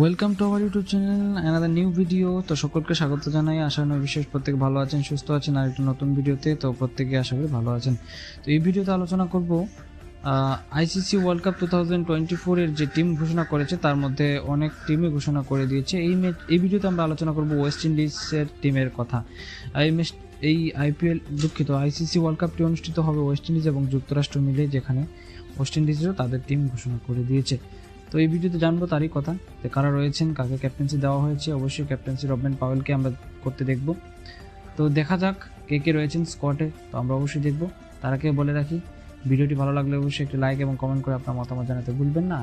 Welcome to our YouTube channel another new video. তো সকলকে স্বাগত জানাই। আশা নয় বিশেষ প্রত্যেকে ভালো আছেন, সুস্থ আছেন। আর একটা নতুন ভিডিওতে তো প্রত্যেকে আশা করি ভালো আছেন। তো এই ভিডিওতে আলোচনা করব আইসিসি ওয়ার্ল্ড কাপ 2024 এর যে টিম ঘোষণা করেছে তার মধ্যে অনেক টিমই ঘোষণা করে দিয়েছে। এই ভিডিওতে আমরা আলোচনা করব ওয়েস্ট ইন্ডিজের টিমের কথা। এই আইপিএল দুঃখিত আইসিসি ওয়ার্ল্ড কাপটি অনুষ্ঠিত হবে ওয়েস্ট ইন্ডিজ এবং যুক্তরাষ্ট্র মিলে, যেখানে ওয়েস্ট ইন্ডিজেরও তাদের টিম ঘোষণা করে দিয়েছে। তো এই ভিডিওতে জানবো তারই কথা, যে কারা রয়েছেন, কাকে ক্যাপ্টেন্সি দেওয়া হয়েছে। অবশ্যই ক্যাপ্টেন্সি রবম্যান পাওয়েলকে আমরা করতে দেখব। তো দেখা যাক কে কে রয়েছেন স্কোয়াডে, তো আমরা অবশ্যই দেখব। তার আগে বলে রাখি, ভিডিওটি ভালো লাগলে অবশ্যই একটি লাইক এবং কমেন্ট করে আপনার মতামত জানাতে ভুলবেন না।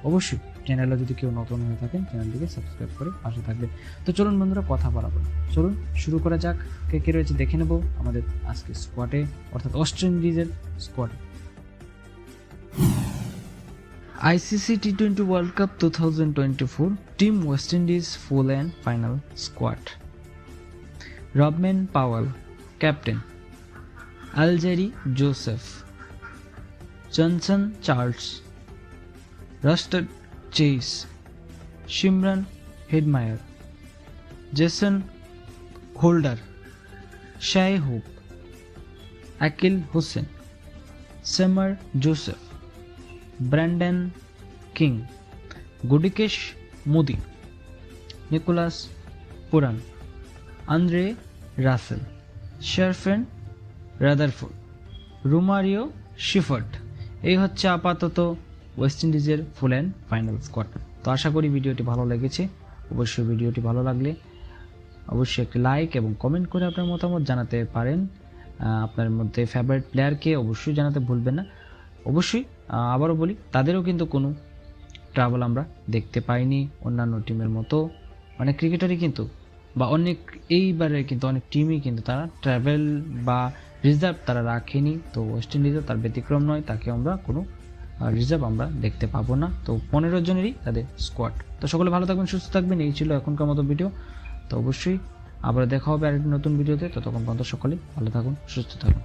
অবশ্যই চ্যানেলে যদি কেউ নতুন হয়ে থাকেন চ্যানেলটিকে সাবস্ক্রাইব করে পাশে থাকবেন। তো চলুন বন্ধুরা, কথা বাড়াবো না, চলুন শুরু করা যাক। কে কে রয়েছে দেখে নেব আমাদের আজকে স্কোয়াডে, অর্থাৎ ওয়েস্ট ইন্ডিজের স্কোয়াডে। ICC T20 World Cup 2024 Team West Indies Full and Final Squad. Robman Powell, Captain. Algeri Joseph. Johnson Charles. Rusted Chase. Shimran Hedmeyer. Jason Holder. Shai Hope. Akil Hussain. Samar Joseph. Brandon King, Gudakesh Motie, Nicholas Pooran, Andre Russell, Sherfane Rutherford, Romario Shepherd. এই হচ্ছে আপাতত West ইন্ডিজের full and final squad. তো আশা করি ভিডিওটি ভালো লেগেছে। অবশ্যই ভিডিওটি ভালো লাগলে অবশ্যই একটি লাইক এবং কমেন্ট করে আপনার মতামত জানাতে পারেন। আপনার মধ্যে ফেভারিট প্লেয়ারকে অবশ্যই জানাতে ভুলবেন না। অবশ্যই আবারও বলি, তাদেরও কিন্তু কোনো ট্রাভেল আমরা দেখতে পাইনি অন্যান্য টিমের মতো। অনেক ক্রিকেটারই কিন্তু বা এইবারে কিন্তু অনেক টিমই কিন্তু তারা ট্রাভেল বা রিজার্ভ তারা রাখেনি। তো ওয়েস্ট ইন্ডিজও তার ব্যতিক্রম নয়, তাকে আমরা কোনো রিজার্ভ আমরা দেখতে পাবো না। তো 15 জনেরই তাদের স্কোয়াড। তো সকলে ভালো থাকবেন, সুস্থ থাকবেন। এই ছিল এখনকার মতো ভিডিও। তো অবশ্যই আবার দেখা হবে আরেকটি নতুন ভিডিওতে। ততক্ষণ পর্যন্ত সকলে ভালো থাকুন, সুস্থ থাকুন।